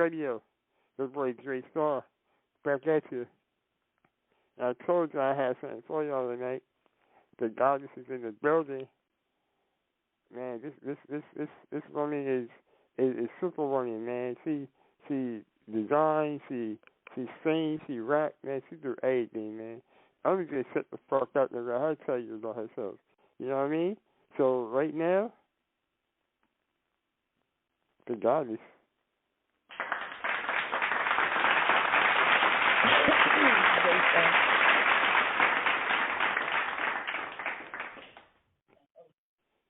radio. The boy Dre Star. Back at you. And I told you I had something for y'all tonight. The goddess is in the building. Man, this woman is super woman, man. She designs, she sings, she rap, man. She do everything, man. I'm just gonna shut the fuck up and let her tell you about herself. You know what I mean? So right now, the goddess.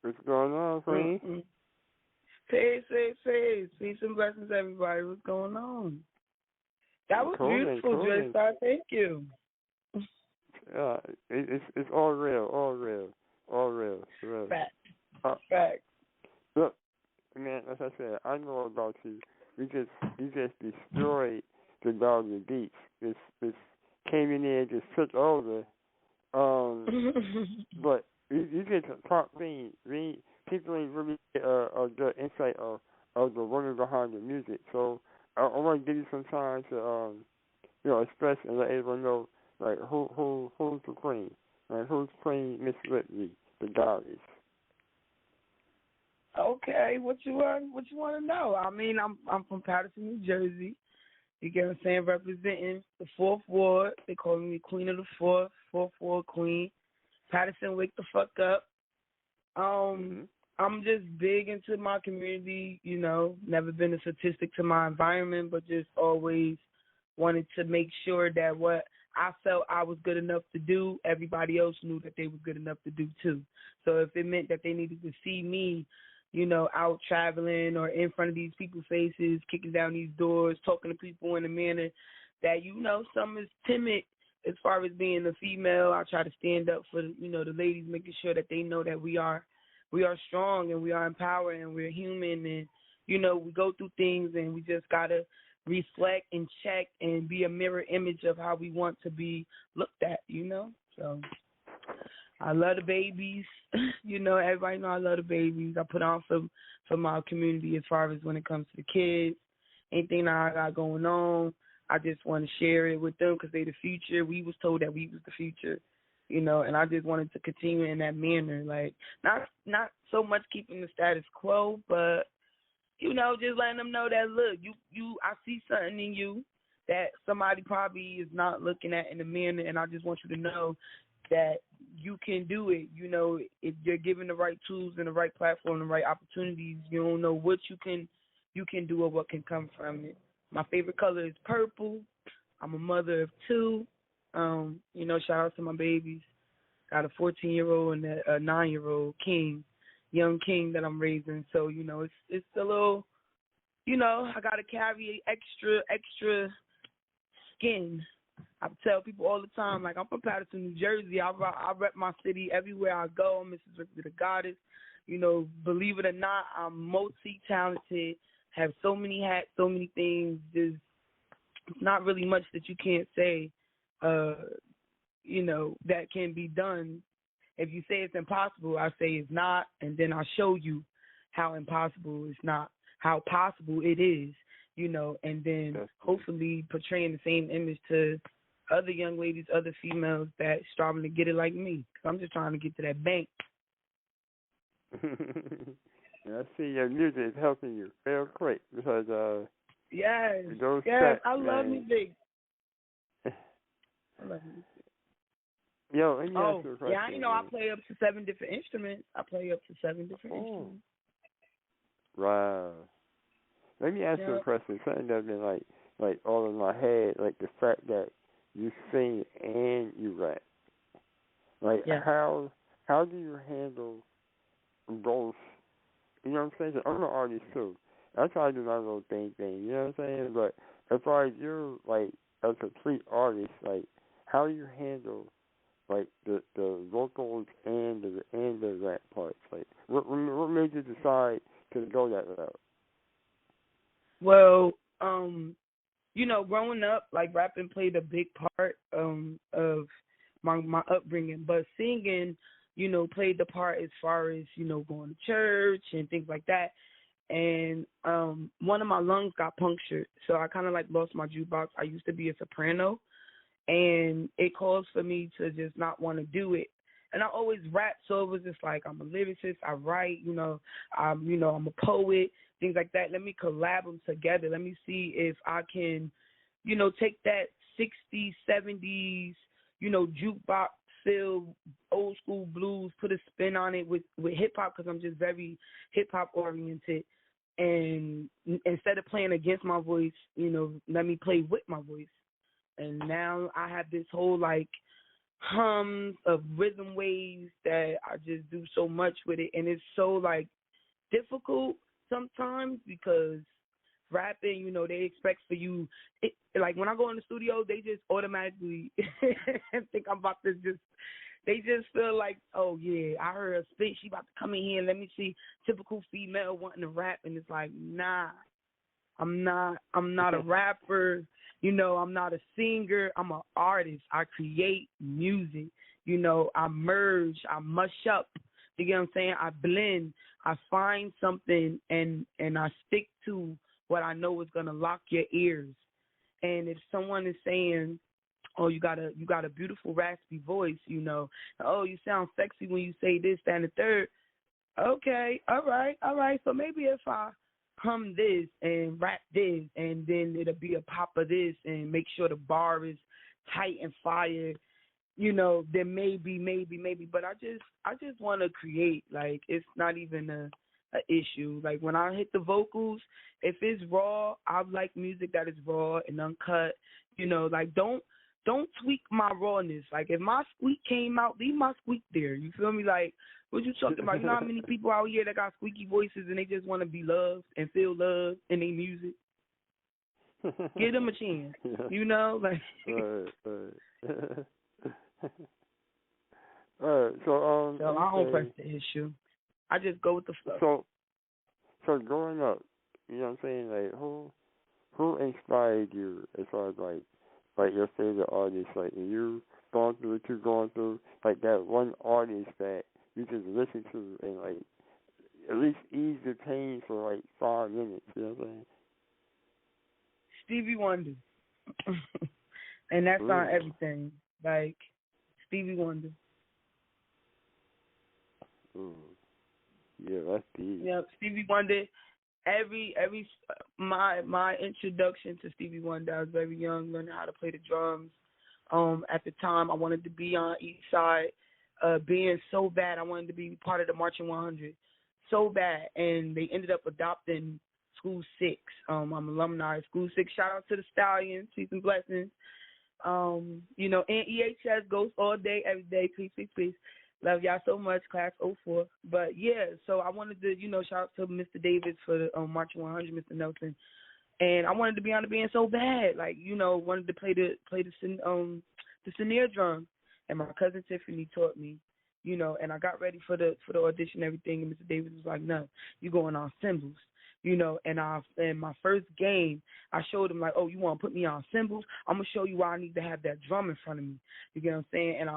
What's going on, friend? Peace. Peace and blessings, everybody. What's going on? That was beautiful, Dre Star. Thank you. It's all real. Fact. Look, man, as I said, I know about you. You just destroyed the Doggy Beach. This came in there and just took over. But you get the top thing. People ain't really get a good insight of the woman behind the music. So I want to give you some time to express and let everyone know like who's the queen, like who's Queen Miss Ripley, the goddess. Okay, what you want to know? I mean, I'm from Patterson, New Jersey. You get what I'm saying? Representing the 4th Ward. They call me Queen of the 4th Ward Queen. Patterson, wake the fuck up. I'm just big into my community, never been a statistic to my environment, but just always wanted to make sure that what I felt I was good enough to do, everybody else knew that they were good enough to do too. So if it meant that they needed to see me, out traveling or in front of these people's faces, kicking down these doors, talking to people in a manner that, some is timid as far as being a female, I try to stand up for, the ladies, making sure that they know that we are strong and we are empowered and we're human and, we go through things and we just got to reflect and check and be a mirror image of how we want to be looked at, So I love the babies. Everybody know I love the babies. I put on for my community as far as when it comes to the kids, anything that I got going on. I just want to share it with them because they're the future. We was told that we was the future, and I just wanted to continue in that manner. Like, not so much keeping the status quo, but, just letting them know that, look, I see something in you that somebody probably is not looking at in the manner, and I just want you to know that you can do it. If you're given the right tools and the right platform and the right opportunities, you don't know what you can do or what can come from it. My favorite color is purple. I'm a mother of 2. Shout out to my babies. Got a 14-year-old and a 9-year-old young king that I'm raising. So, it's a little, I got to carry extra skin. I tell people all the time, like, I'm from Patterson, New Jersey. I rep my city everywhere I go. I'm Mrs. Ripley, the goddess. Believe it or not, I'm multi-talented, have so many hats, so many things. There's not really much that you can't say, that can be done. If you say it's impossible, I say it's not, and then I'll show you how impossible it's not, how possible it is, and then hopefully portraying the same image to other young ladies, other females that striving to get it like me. Cause I'm just trying to get to that bank. I see your music is helping you real quick because yes, steps, I love music. I love music. Yo, let me ask you a question. Yeah, I play up to 7 different instruments. Instruments. Wow. Let me ask you a question. Something that's been like all in my head, like the fact that you sing and you rap. Like how do you handle both? You know what I'm saying? I'm an artist too. I try to do my little thing. You know what I'm saying? But as far as you're like a complete artist, like how do you handle like the vocals and the rap parts? Like what made you decide to go that route? Well, growing up, like rapping played a big part of my upbringing, but singing, played the part as far as, going to church and things like that. and one of my lungs got punctured, so I kind of like lost my jukebox. I used to be a soprano, and it caused for me to just not want to do it. And I always rap, so it was just like I'm a lyricist. I write, I'm a poet, things like that. Let me collab them together. Let me see if I can, take that 60s, 70s, jukebox feel, old school blues, put a spin on it with hip hop, because I'm just very hip hop oriented. And instead of playing against my voice, let me play with my voice. And now I have this whole like hums of rhythm waves that I just do so much with it, and it's so like difficult sometimes because rapping, they expect for you. Like when I go in the studio, they just automatically think I'm about to just. They just feel like, oh yeah, I heard her spit. She about to come in here and let me see typical female wanting to rap, and it's like, nah, I'm not a rapper. I'm not a singer. I'm an artist. I create music. I merge. I mush up. You get what I'm saying? I blend. I find something and I stick to what I know is gonna lock your ears. And if someone is saying, oh, you got a beautiful raspy voice, oh, you sound sexy when you say this, that, and the third. Okay, all right. So maybe if I hum this and rap this, and then it'll be a pop of this, and make sure the bar is tight and fire, then maybe. But I just want to create. Like, it's not even a issue. Like, when I hit the vocals, if it's raw, I like music that is raw and uncut. Like, don't tweak my rawness. Like, if my squeak came out, leave my squeak there. You feel me? Like, what you talking about? You know how many people out here that got squeaky voices and they just want to be loved and feel loved in their music? Give them a chance. Like. Right. All right. So I don't press the issue. I just go with the flow. So growing up, you know what I'm saying? Like, who inspired you as far as like your favorite artist? Like, when you going through what you're going through, like that one artist that you just listen to and like at least ease the pain for like 5 minutes. You know what I'm saying? Stevie Wonder, and that's on everything. Like Stevie Wonder. Yeah, that's deep. Yeah, Stevie Wonder. My introduction to Stevie Wonder, I was very young, learning how to play the drums. At the time, I wanted to be on East Side, being so bad. I wanted to be part of the Marching 100, so bad, and they ended up adopting School 6. I'm alumni of School 6. Shout out to the Stallions, peace and blessings. And EHS goes all day, every day. Peace, peace, peace. Love y'all so much, class '04. But yeah, so I wanted to, shout out to Mr. Davis for the Marching 100, Mr. Nelson, and I wanted to be on the band so bad, like wanted to play the snare drum, and my cousin Tiffany taught me, and I got ready for the audition and everything, and Mr. Davis was like, no, you going on cymbals. And my first game, I showed him like, oh, you want to put me on cymbals? I'm gonna show you why I need to have that drum in front of me. You get what I'm saying? And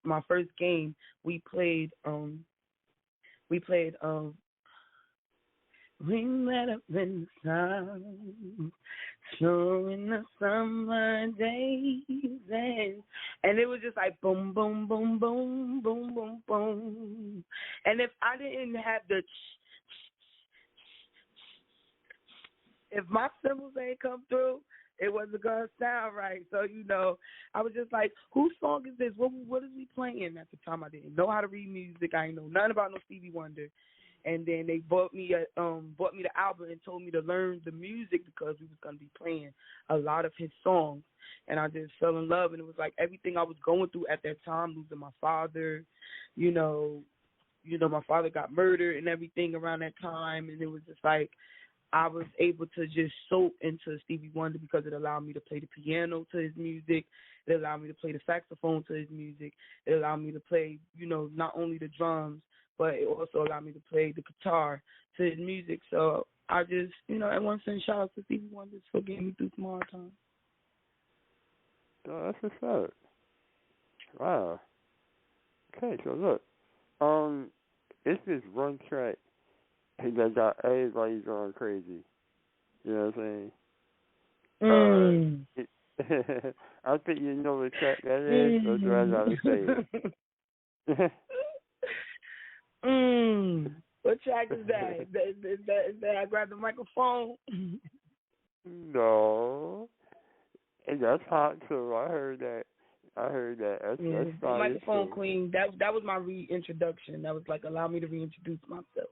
my first game, we played Ring That Up in the Sun, snowing the summer days, and it was just like boom, boom, boom, boom, boom, boom, boom. And if I didn't have if my cymbals ain't come through, it wasn't gonna sound right. So I was just like, whose song is this? What is we playing? At the time, I didn't know how to read music. I didn't know nothing about no Stevie Wonder. And then they bought me the album and told me to learn the music because we was gonna be playing a lot of his songs. And I just fell in love, and it was like everything I was going through at that time, losing my father, my father got murdered and everything around that time, and it was just like I was able to just soak into Stevie Wonder because it allowed me to play the piano to his music. It allowed me to play the saxophone to his music. It allowed me to play, not only the drums, but it also allowed me to play the guitar to his music. So I just, I want to send shout out to Stevie Wonder for getting me through some hard times. Oh, that's what's up. Wow. Okay, so look, it's this one track He just got everybody going crazy. You know what I'm saying? I think you know what track that is, so do I gotta say it? What track is that? Is that I grab the microphone? No. And that's hot too. I heard that. That's fine. Microphone Queen. That was my reintroduction. That was like allow me to reintroduce myself.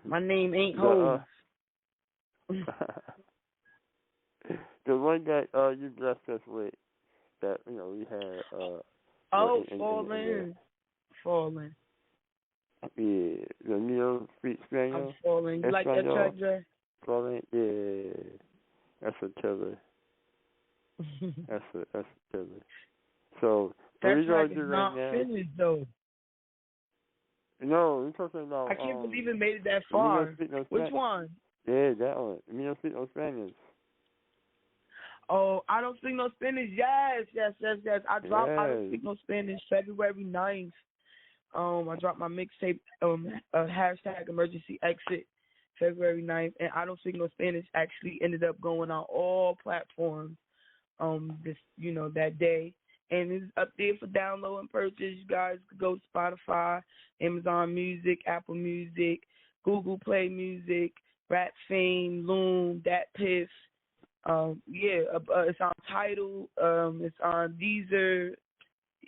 My name ain't Hov. The one that you blessed us with, that we had. Falling. Yeah, the Neo Street Spaniel. I'm falling. You like that track, Jay? Falling. Yeah, that's a killer. That's a killer. So what are you gonna do right now? That's finished though. No, we're talking about. I can't believe it made it that far. Which one? Yeah, that one. Me don't speak no Spanish. Oh, I don't speak no Spanish. Yes. I dropped I don't speak no Spanish February 9th. I dropped my mixtape hashtag emergency exit February 9th, and I don't speak no Spanish actually ended up going on all platforms that day. And it's up there for download and purchase. You guys could go to Spotify, Amazon Music, Apple Music, Google Play Music, Rap Fame, Loom, Dat Piff. It's on Tidal. It's on Deezer.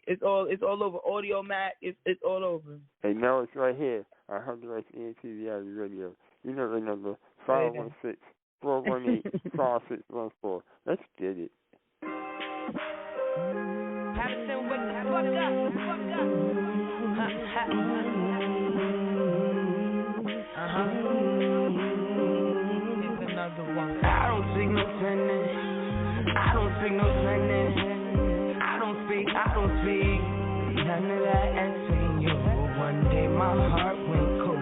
It's all over. Audio Mac. It's all over. Hey, now it's right here. 100 TV Radio. You know the number 516-418-5614. Let's get it. Patterson, wake the fuck up. Here's another one. I don't speak no Spanish. I don't speak no Spanish. I don't speak none of that Espanol. One day my heart went cold.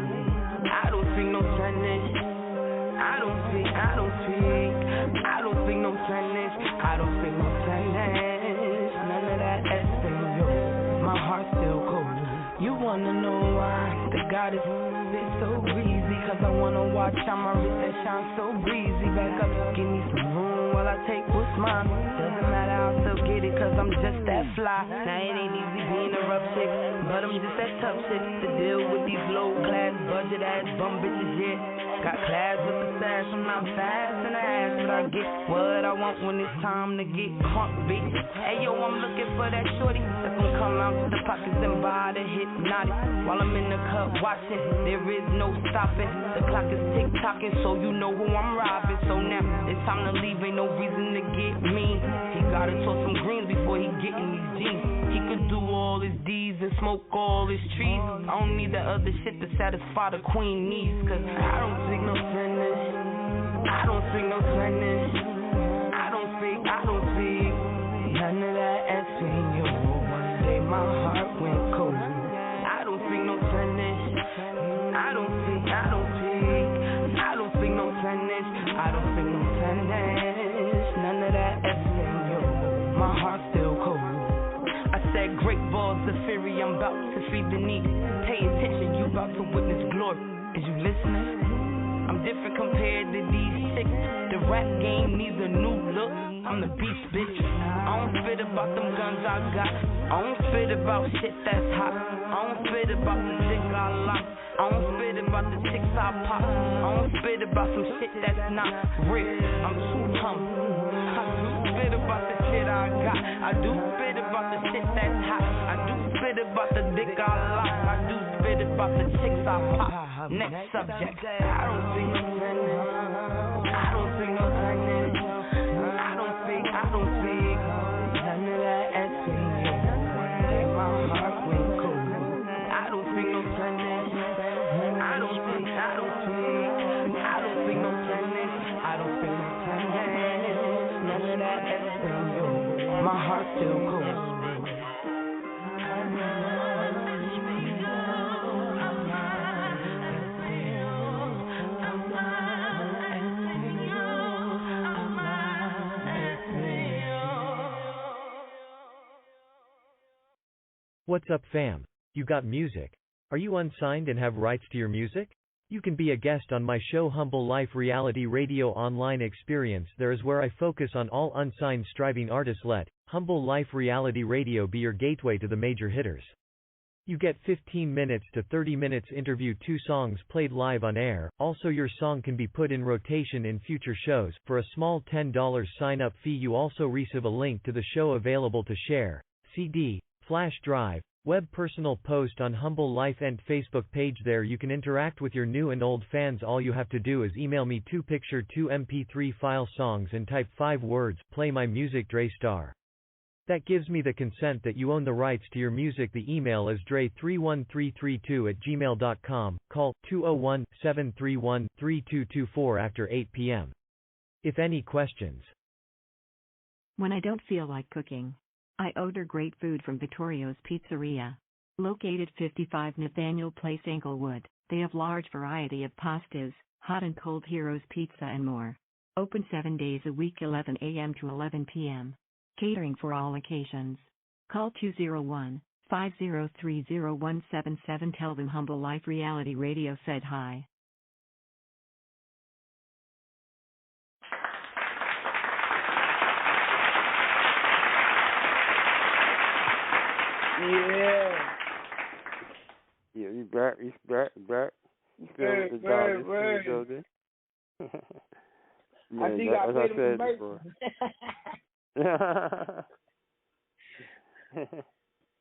I don't speak no Spanish. I don't speak no Spanish. I don't speak no Spanish. None of that Espanol. My heart's still cold. You wanna know why the goddess is so breezy? Cause I wanna watch how my wrist that shines so breezy. Back up, give me some room while I take what's mine. Doesn't matter, I'll still get it cause I'm just that fly. Now it ain't easy being a rough chick, but I'm just that tough shit to deal with these low class budget ass bum bitches, yeah. Got class with the sash, I'm not fast in the ass, but I get what I want when it's time to get crunk, bitch. Hey yo, I'm looking for that shorty that's gonna come out to the pockets and buy the hypnotic. While I'm in the cup watching, there is no stopping. The clock is tick-tocking, so you know who I'm robbing. So now it's time to leave, ain't no reason to get mean. He gotta toss some greens before he get in these jeans. He could do all his deeds and smoke all his trees. I don't need that other shit to satisfy the queen needs. Cause I don't speak no Spanish. I don't speak no Spanish. I don't speak none of that Espanol. One day my heart went cold. I don't speak no Spanish. I don't speak no Spanish. I don't speak no Spanish. None of that Espanol. My heart's still cold. I said great balls of fury, I'm about to feed the need. Pay attention, you about to witness glory. Is you listening? I'm different compared to these chicks. The rap game needs a new look. I'm the beast, bitch. I don't spit about them guns I got. I don't spit about shit that's hot. I don't spit about the dick I lock. I don't spit about the chicks I pop. I don't spit about some shit that's not real. I'm too humble. I do spit about the shit I got. I do spit about the shit that's hot. I do spit about the dick I lock. I do spit about the chicks I pop. Next subject. I don't speak no Spanish. I don't speak no Spanish. I don't speak none of that Espanol. One day my heart went cold. I don't speak no Spanish. I don't speak no Spanish. None of that Espanol. My heart's still cold. What's up, fam? You got music? Are you unsigned and have rights to your music? You can be a guest on my show Humble Life Reality Radio online experience. There is where I focus on all unsigned striving artists. Let Humble Life Reality Radio be your gateway to the major hitters. You get 15 minutes to 30 minutes interview, 2 songs played live on air. Also your song can be put in rotation in future shows. For a small $10 sign-up fee you also receive a link to the show available to share, CD, flash drive, web personal post on Humble Life and Facebook page. There you can interact with your new and old fans. All you have to do is email me 2 picture 2 MP3 file songs and type 5 words, play my music Dre Star. That gives me the consent that you own the rights to your music. The email is dre31332@gmail.com. Call 201-731-3224 after 8 p.m. If any questions. When I don't feel like cooking, I order great food from Vittorio's Pizzeria. Located 55 Nathaniel Place, Englewood, they have large variety of pastas, hot and cold Heroes Pizza and more. Open 7 days a week 11 a.m. to 11 p.m. Catering for all occasions. Call 201-503-0177. Tell them Humble Life Reality Radio said hi. Yeah. Yeah, he's back. Still with the building. Man, I think I played him commercial.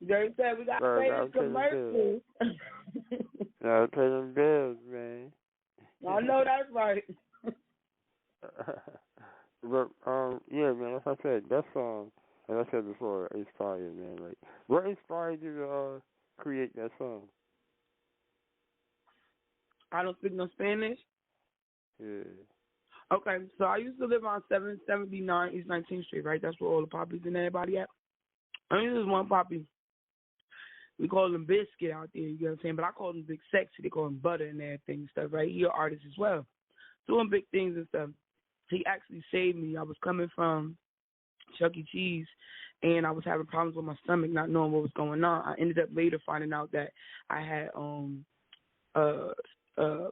Jerry said we got to pay this commercial. Gotta pay them bills, man. I know that's right. But yeah, man. Like I said, that song, as I said before, is fire, man. Like, what inspired you to create that song? I don't speak no Spanish. Yeah. Okay, so I used to live on 779 East 19th Street, right? That's where all the poppies and everybody at. I mean, there's one poppy. We call him Biscuit out there, you know what I'm saying? But I call him Big Sexy. They call him Butter and everything and stuff, right? He an artist as well, doing big things and stuff. He actually saved me. I was coming from Chuck E. Cheese, and I was having problems with my stomach, not knowing what was going on. I ended up later finding out that I had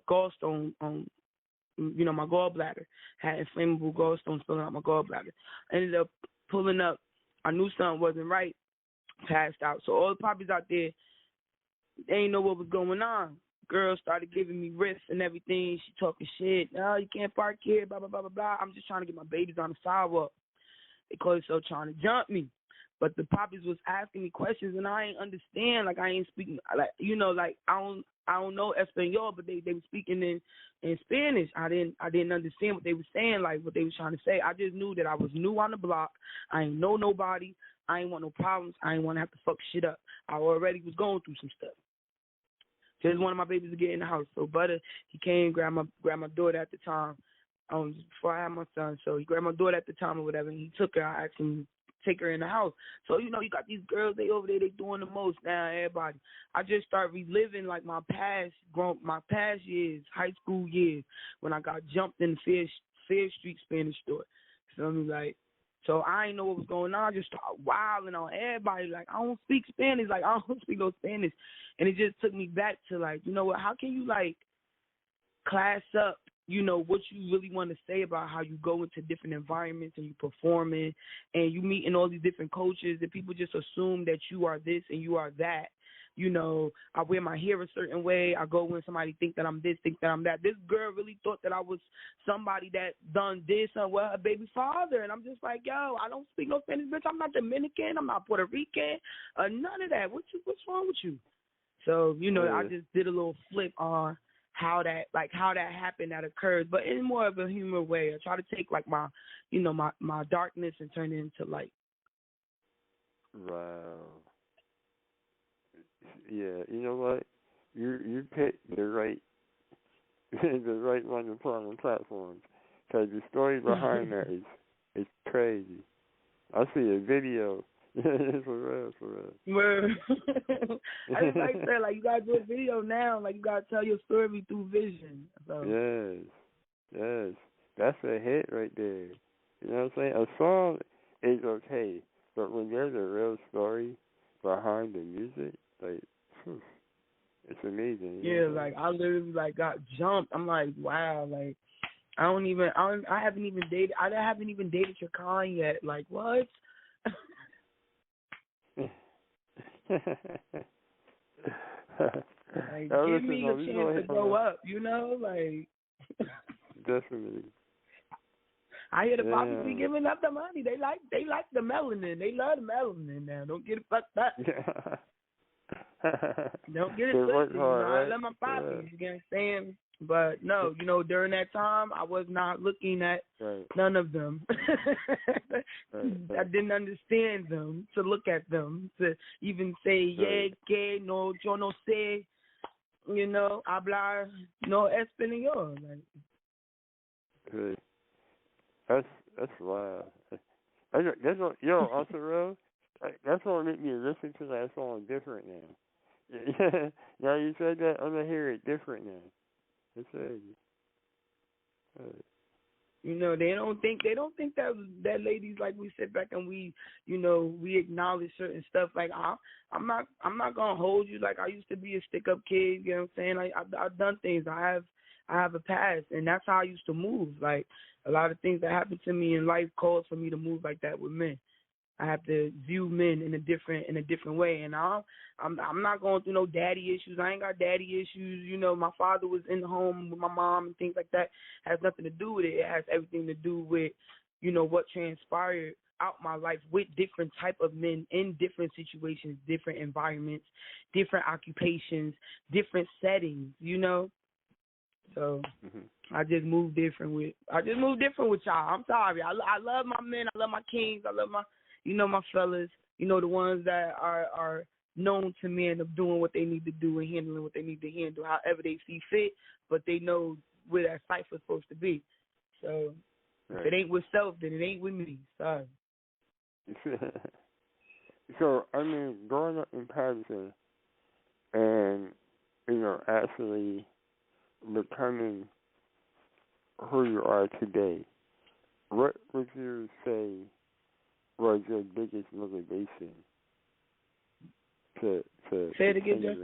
gallstone my gallbladder had inflammable gallstones filling out my gallbladder. I ended up pulling up. I knew something wasn't right. Passed out. So all the poppies out there, they ain't know what was going on. Girls started giving me riffs and everything. She talking shit. No, you can't park here. Blah blah blah blah blah. I'm just trying to get my babies on the sidewalk. They call it so trying to jump me. But the poppies was asking me questions and I ain't understand. Like I ain't speaking. Like I don't know Espanol, but they were speaking in Spanish. I didn't understand what they were saying, like what they was trying to say. I just knew that I was new on the block. I ain't know nobody. I ain't want no problems. I ain't want to have to fuck shit up. I already was going through some stuff. Just wanted my babies to get in the house. So Butter, he came, grabbed my daughter at the time. Before I had my son, so he grabbed my daughter at the time or whatever, and he took her. I asked him take her in the house. So, you got these girls, they over there, they doing the most now, everybody. I just start reliving, like, my past years, high school years, when I got jumped in the Fair Street Spanish store. So, so I ain't know what was going on. I just started wilding on everybody. Like, I don't speak Spanish. Like, I don't speak no Spanish. And it just took me back to, like, you know what, how can you, like, class up what you really want to say about how you go into different environments and you performing and you meeting all these different cultures and people just assume that you are this and you are that. I wear my hair a certain way. I go when somebody think that I'm this, think that I'm that. This girl really thought that I was somebody that done this and well, her baby father. And I'm just like, yo, I don't speak no Spanish, bitch. I'm not Dominican. I'm not Puerto Rican. None of that. What's wrong with you? So, I just did a little flip on how that happened, that occurred, but in more of a humor way. I try to take like my, my darkness and turn it into light. Wow. Yeah, you know what? You picked the right one to put on the platforms, because the story behind that is crazy. I see a video. for real. Well, I just like that. Like, you gotta do a video now. Like, you gotta tell your story through vision. So. Yes, that's a hit right there. You know what I'm saying? A song is okay, but when there's a real story behind the music, like, It's amazing. Yeah, like I literally like got jumped. I'm like, wow, like I haven't even dated your kind yet. Like what? Like, give me a chance to go up, you know, like. Definitely. I hear the poppies be giving up the money. They like the melanin. They love the melanin now. Don't get it fucked up. Yeah. Don't get it twisted. Right? I love my poppies. You get what I'm saying? But no, during that time, I was not looking at none of them. I didn't understand them to look at them, to even say, yeah, que no, yo no sé, hablar no español. Like, that's wild. That's what, also real. That's what make me listen to that song different now. Now you said that, I'm gonna hear it different now. It's crazy. They don't think that ladies, like, we sit back and we acknowledge certain stuff. Like I'm not gonna hold you. Like, I used to be a stick up kid. You know what I'm saying? Like I've done things. I have a past, and that's how I used to move. Like a lot of things that happened to me in life caused for me to move like that with men. I have to view men in a different way, and I'm not going through no daddy issues. I ain't got daddy issues. My father was in the home with my mom and things like that. It has nothing to do with it. It has everything to do with what transpired out my life with different type of men in different situations, different environments, different occupations, different settings. So I just moved different with y'all. I'm sorry. I love my men. I love my kings. I love my my fellas. The ones that are known to men of doing what they need to do and handling what they need to handle, however they see fit. But they know where that cipher's supposed to be. So if it ain't with self, then it ain't with me. Sorry. So I mean, growing up in Patterson and actually becoming who you are today, what would you say was your biggest motivation to say it again, Jeff?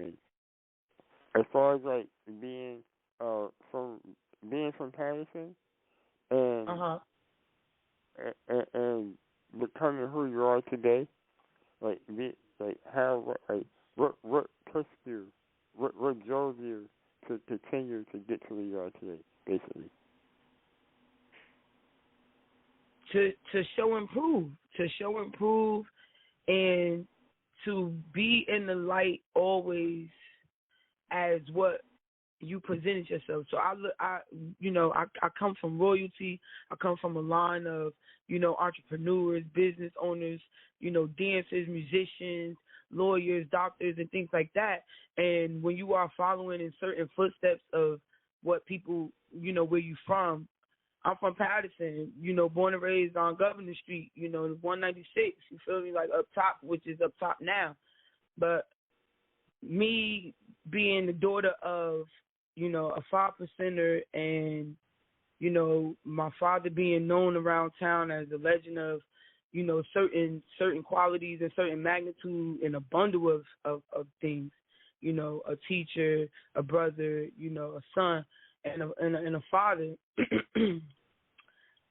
As far as like being from Patterson and and becoming who you are today, what pushed you, what drove you to continue to get to where you are today, basically. To show improve, and to be in the light always as what you presented yourself. So I come from royalty. I come from a line of entrepreneurs, business owners, dancers, musicians, lawyers, doctors, and things like that. And when you are following in certain footsteps of what people, where you from. I'm from Patterson, born and raised on Governor Street, 196, you feel me, like up top, which is up top now. But me being the daughter of, a 5%er and, my father being known around town as a legend of, certain qualities and certain magnitude and a bundle of things, a teacher, a brother, a son, and a father.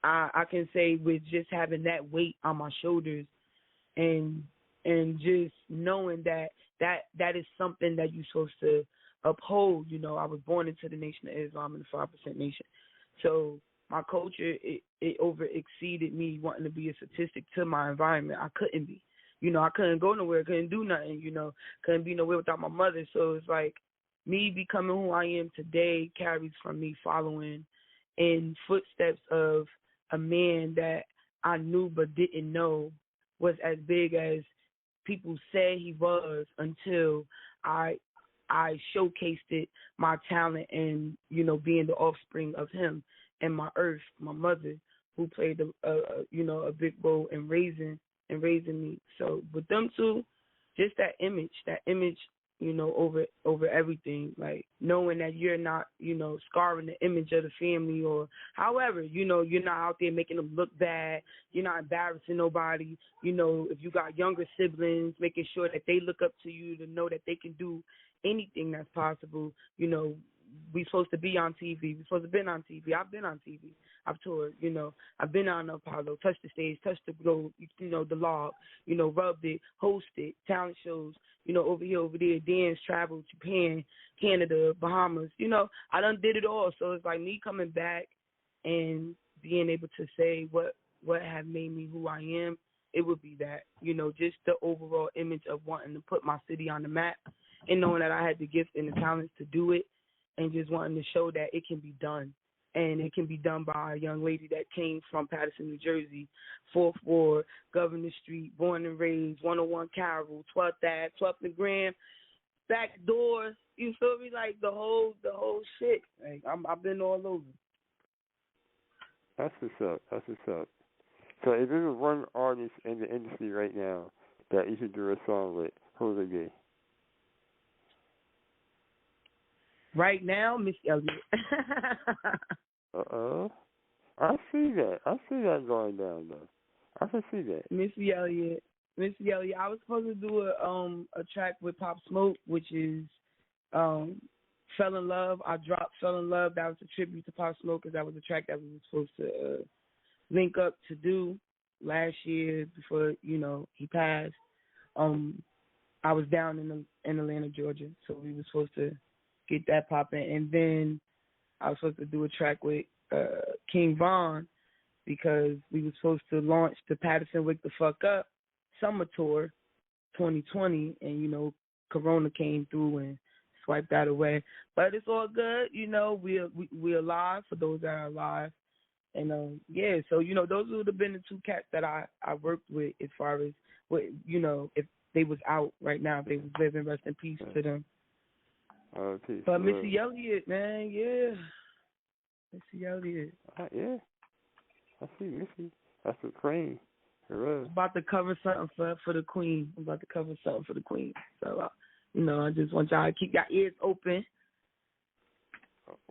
I can say with just having that weight on my shoulders and just knowing that is something that you're supposed to uphold. I was born into the Nation of Islam and the 5% Nation. So my culture, it over exceeded me wanting to be a statistic to my environment. I couldn't be. I couldn't go nowhere, couldn't do nothing, couldn't be nowhere without my mother. So it's like me becoming who I am today carries from me following in footsteps of a man that I knew but didn't know was as big as people say he was until I showcased it, my talent, and being the offspring of him and my earth, my mother, who played a big role in raising me. So with them two, just that image over everything. Like knowing that you're not, scarring the image of the family or however, you're not out there making them look bad. You're not embarrassing nobody. If you got younger siblings, making sure that they look up to you to know that they can do anything that's possible. We supposed to be on TV. We supposed to been on TV. I've been on TV. I've toured. I've been on Apollo, touched the stage, touched the globe. The log. Rubbed it, hosted talent shows. Over here, over there, dance, travel, Japan, Canada, Bahamas. I done did it all. So it's like me coming back and being able to say what have made me who I am. It would be that. Just the overall image of wanting to put my city on the map and knowing that I had the gift and the talents to do it. And just wanting to show that it can be done. And it can be done by a young lady that came from Paterson, New Jersey, 4th Ward, Governor Street, born and raised, 101 Carroll, 12th Ave, 12th and Graham, back doors. You feel me? Like the whole shit. Like I've been all over. That's what's up. So if there's one artist in the industry right now that you should do a song with, who would it be? Right now, Miss Elliott. I see that. I see that going down though. I can see that. Missy Elliott. I was supposed to do a track with Pop Smoke, which is Fell in Love. I dropped Fell in Love. That was a tribute to Pop Smoke because that was a track that we were supposed to link up to do last year before he passed. I was down in Atlanta, Georgia, so we were supposed to get that popping, and then I was supposed to do a track with King Von because we were supposed to launch the Patterson Wake the Fuck Up Summer Tour 2020, and Corona came through and swiped that away. But it's all good, we're alive for those that are alive, and so those would have been the two cats that I worked with as far as if they was out right now, if they was living, rest in peace to them. Peace. But Missy Elliott, man, yeah. Missy Elliott. Yeah. I see Missy. That's the queen. I'm about to cover something for the queen. So, I just want y'all to keep your ears open.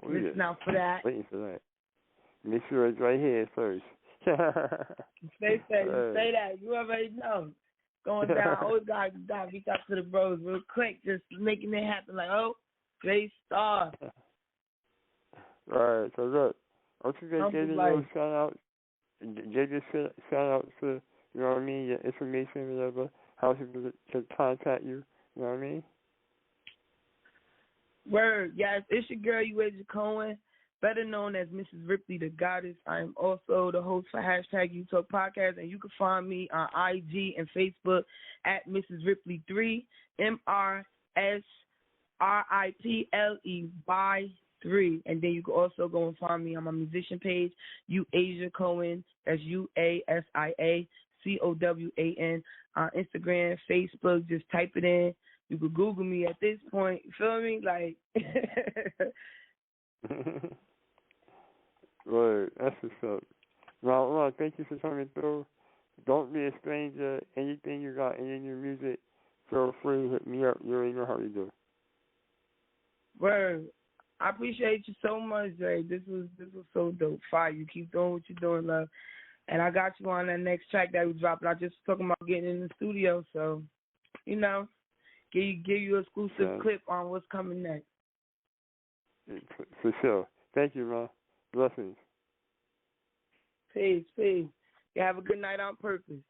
Listen out for that. Waiting for that. Make sure it's right here first. Say that. You already know. Going down, always got to reach out to the bros real quick, just making it happen. Like, Jay Star. Right, so look, don't you get a little shout out? Give a shout out to, your information, whatever, how people can contact you, you know what I mean? Word, yes, it's your girl, Uasia Cohen, better known as Mrs. Ripley the Goddess. I am also the host for #UTalk Podcast, and you can find me on IG and Facebook at Mrs. Ripley 3, MRSRIPLE by 3. And then you can also go and find me on my musician page, Uasia Cohen, that's UASIA COWAN, on Instagram, Facebook, just type it in. You could Google me at this point, you feel me? Like, Word, that's what's up. Well, thank you for coming through. Don't be a stranger. Anything you got in your music, feel free to hit me up. You already know how to do. Word. I appreciate you so much, Jay. This was so dope. Fire. You keep doing what you're doing, love. And I got you on that next track that we dropping. I just was talking about getting in the studio, so give you an exclusive clip on what's coming next. For sure. Thank you, man. Blessings. Peace. You have a good night on purpose.